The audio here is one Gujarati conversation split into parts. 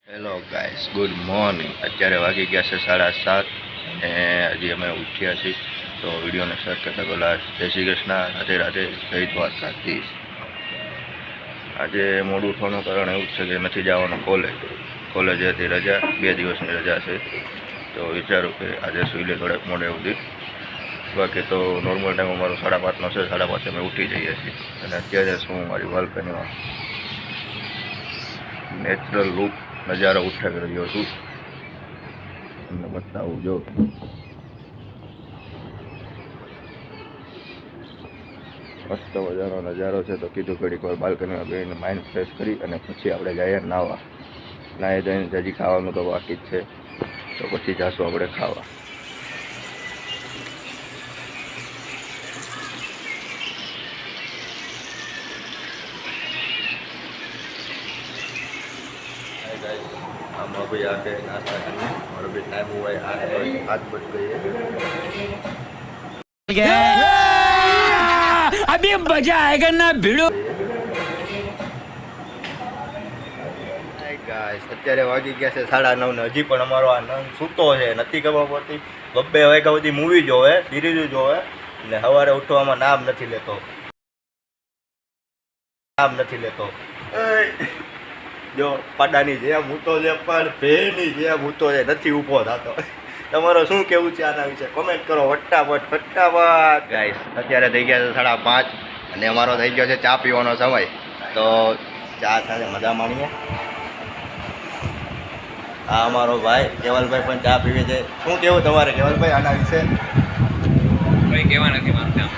Hello guys, good morning. અત્યારે વાગી ગયા છે 7:30 અને હજી અમે ઉઠ્યા છીએ. તો વિડીયોને સ્ટાર્ટ કરતા પહેલાં જય શ્રી કૃષ્ણ, રાધે રાધે, જય દ્વારકાધીશ. આજે મોડું ઉઠવાનું કારણ એવું છે કે નથી જવાનું કોલેજે હતી રજા, 2 દિવસની રજા છે. તો વિચારું કે આજે સુઈ લે થોડાક મોડે સુધી. બાકી તો નોર્મલ ટાઈમ અમારો 5:30નો છે. 5:30 અમે ઉઠી જઈએ છીએ. અને અત્યારે શું મારી બાલ્કનીમાં નેચરલ લુક નજારો ઉઠાવી રહ્યો છું. તમને બતાવું, જો મસ્ત મજાનો નજારો છે. તો કીધું ઘડીક વાર બાલ્કનીમાં બેસીને માઇન્ડ ફ્રેશ કરી અને પછી આપણે જઈએ નાહી જઈને હજી ખાવાનું તો બાકી જ છે. તો પછી જાશું આપણે ખાવા. हम अभी आके नाश्ता करने और अभी टाइम हुआ है 8 बज गए हैं। अभी मजा आएगा ना भिड़ो। ગાઈસ, અત્યારે વાગી ગયા છે 9:30 ને હજી પણ અમારો આ નંગ સૂતો છે. નથી ખબર પડતી 2 વાગ્યા સુધી મૂવી જોવે, સિરીઝ જોવે ને સવારે ઉઠવામાં નામ નથી લેતો. જો પાડાની જેમ ઊંટો છે પણ ભેની જેમ ઊંટો છે, નથી ઊભો થતો. તમારો શું કેવું છે આના વિશે? કોમેન્ટ કરો ફટાફટ. ગાઈસ, અત્યારે થઈ ગયા છે 5:30 અને અમારો થઈ ગયો છે ચા પીવાનો સમય. તો ચા સાથે મજા માણીએ. આ અમારો ભાઈ કેવલભાઈ પણ ચા પીવે છે. શું કેવું તમારે કેવલભાઈ આના વિશે? કઈ કહેવા નથી માંગતા.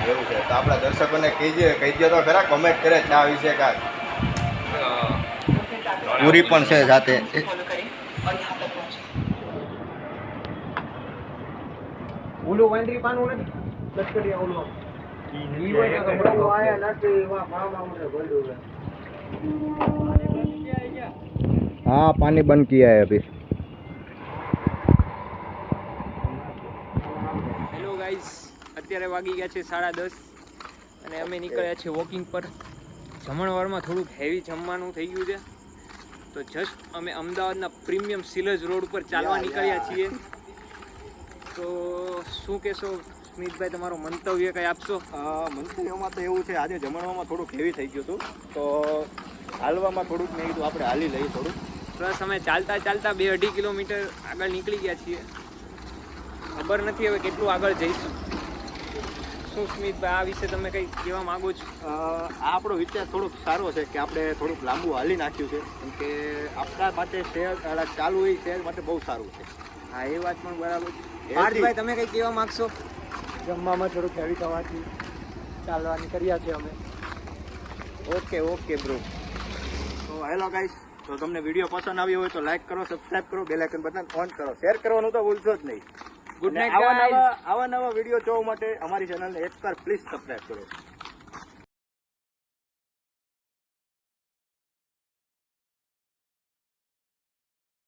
એવું છે તો આપણા દર્શકોને કહી દો તો ખરા, કોમેન્ટ કરે ચા વિશે કાંઈ. પૂરી પણ છે સાથે. ઓલું વાંદરી પાનું નથી લટકડિયા ઓલું हाँ, पानी बंद किया है अभी. હેલો ગાઈસ, અત્યારે વાગી ગયા છે 10:30 અને અમે નીકળ્યા છીએ વોકિંગ પર. જમણવારમાં થોડુંક હેવી જમવાનું થઈ ગયું છે. તો જસ્ટ અમે અમદાવાદના પ્રીમિયમ સિલજ રોડ ઉપર ચાલવા નીકળ્યા છીએ. તો શું કહેશો સ્મિતભાઈ, તમારો મંતવ્ય કંઈ આપશો? મંતવ્યમાં તો એવું છે, આજે જમણવામાં થોડુંક હેવી થઈ ગયું હતું તો હાલવામાં થોડુંક મેં કીધું આપણે હાલી લઈએ થોડુંક. પ્લસ અમે ચાલતા 2-2.5 કિલોમીટર આગળ નીકળી ગયા છીએ. ખબર નથી હવે કેટલું આગળ જઈશું. શું સ્મિતભાઈ, આ વિશે તમે કંઈ કહેવા માગો છો? આ આપણો વિચાર થોડોક સારો છે કે આપણે થોડુંક લાંબુ હાલી નાખ્યું છે, કેમ કે આપણા માટે શહેર ચાલુ એ શહેર માટે બહુ સારું છે. હા, એ વાત પણ બરાબર છે. પાર્થભાઈ, તમે કંઈ કહેવા માગશો? જમવામાં થોડુંક હેવી થવાથી ચાલવાની કર્યા છે અમે. Okay bro. તો હેલો ગાઈસ, તો તમને વિડીયો પસંદ આવ્યો હોય તો લાઈક કરો, સબસ્ક્રાઇબ કરો, બેલ આઇકન બટન ઓન કરો, શેર કરવાનું તો ભૂલશો જ નહીં. Good night guys. આવા નવા વિડીયો જોવા માટે અમારી ચેનલને એકવાર પ્લીઝ સબસ્ક્રાઇબ કરો.